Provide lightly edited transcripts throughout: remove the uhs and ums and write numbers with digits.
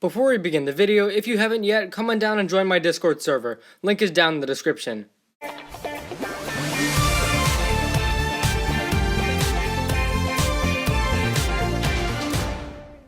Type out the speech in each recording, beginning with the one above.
Before we begin the video, if you haven't yet, come on down and join my Discord server. Link is down in the description.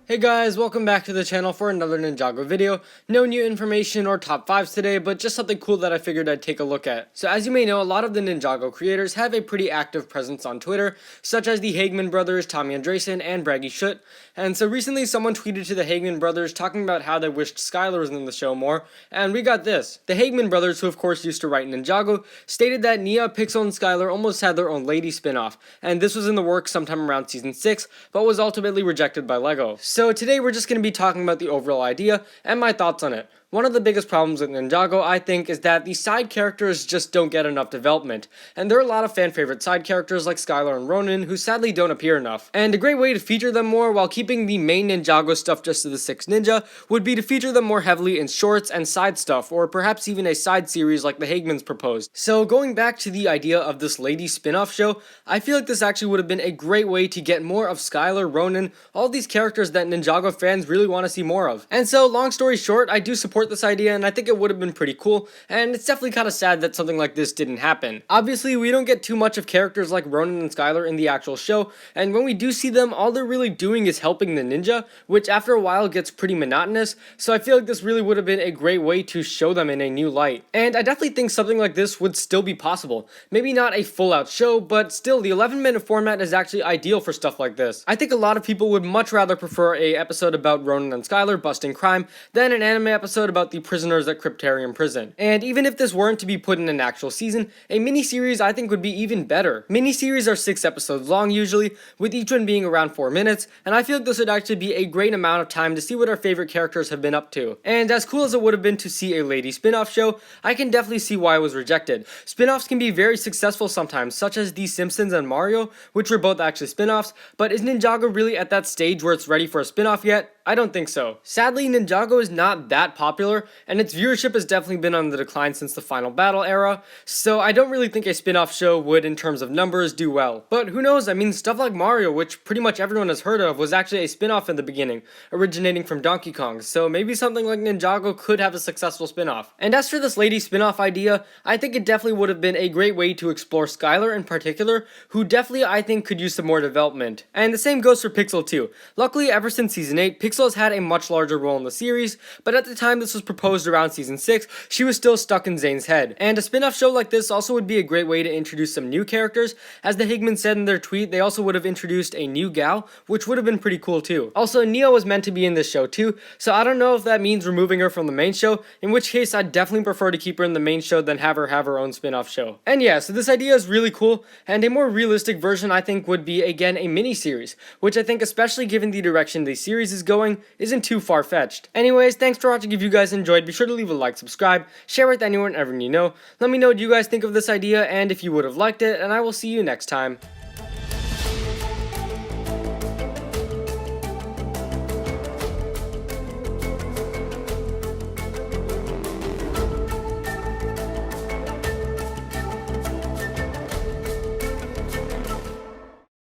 Hey guys, welcome back to the channel for another Ninjago video. No new information or top 5s today, but just something cool that I figured I'd take a look at. So as you may know, a lot of the Ninjago creators have a pretty active presence on Twitter, such as the Hagman brothers, Tommy Andresen, and Braggy Schutt. And so recently someone tweeted to the Hagman brothers talking about how they wished Skylar was in the show more, and we got this. The Hagman brothers, who of course used to write Ninjago, stated that Nia, Pixel, and Skylar almost had their own lady spin-off, and this was in the works sometime around season 6, but was ultimately rejected by LEGO. So today we're just going to be talking about the overall idea and my thoughts on it. One of the biggest problems with Ninjago, I think, is that the side characters just don't get enough development, and there are a lot of fan favorite side characters like Skylar and Ronin who sadly don't appear enough. And a great way to feature them more while keeping the main Ninjago stuff just to the 6th ninja would be to feature them more heavily in shorts and side stuff, or perhaps even a side series like the Hagmans proposed. So going back to the idea of this lady spin-off show, I feel like this actually would have been a great way to get more of Skylar, Ronin, all these characters that Ninjago fans really want to see more of. And so long story short, I do support this idea and I think it would have been pretty cool, and it's definitely kind of sad that something like this didn't happen. Obviously, we don't get too much of characters like Ronin and Skylar in the actual show, and when we do see them, all they're really doing is helping the ninja, which after a while gets pretty monotonous, so I feel like this really would have been a great way to show them in a new light. And I definitely think something like this would still be possible. Maybe not a full out show, but still the 11-minute format is actually ideal for stuff like this. I think a lot of people would much rather prefer a episode about Ronin and Skylar busting crime than an anime episode about the prisoners at Cryptarium Prison. And even if this weren't to be put in an actual season, a miniseries I think would be even better. Miniseries are 6 episodes long usually, with each one being around 4 minutes, and I feel like this would actually be a great amount of time to see what our favorite characters have been up to. And as cool as it would have been to see a lady spin-off show, I can definitely see why it was rejected. Spin-offs can be very successful sometimes, such as The Simpsons and Mario, which were both actually spin-offs, but is Ninjago really at that stage where it's ready for a spin-off yet? I don't think so. Sadly, Ninjago is not that popular, and its viewership has definitely been on the decline since the Final Battle era, so I don't really think a spin-off show would, in terms of numbers, do well. But who knows, I mean, stuff like Mario, which pretty much everyone has heard of, was actually a spin-off in the beginning, originating from Donkey Kong, so maybe something like Ninjago could have a successful spin-off. And as for this lady spin-off idea, I think it definitely would have been a great way to explore Skylar in particular, who definitely I think could use some more development. And the same goes for Pixel too. Luckily, ever since Season 8, Pixel has had a much larger role in the series, but at the time this was proposed around Season 6, she was still stuck in Zane's head. And a spin-off show like this also would be a great way to introduce some new characters. As the Hagman said in their tweet, they also would have introduced a new gal, which would have been pretty cool too. Also, Nia was meant to be in this show too, so I don't know if that means removing her from the main show, in which case I'd definitely prefer to keep her in the main show than have her own spin-off show. And yeah, so this idea is really cool, and a more realistic version I think would be, again, a mini-series, which I think, especially given the direction the series is going, isn't too far-fetched. Anyways, thanks for watching. If you guys enjoyed, be sure to leave a like, subscribe, share with anyone, everyone you know. Let me know what you guys think of this idea and if you would have liked it, and I will see you next time.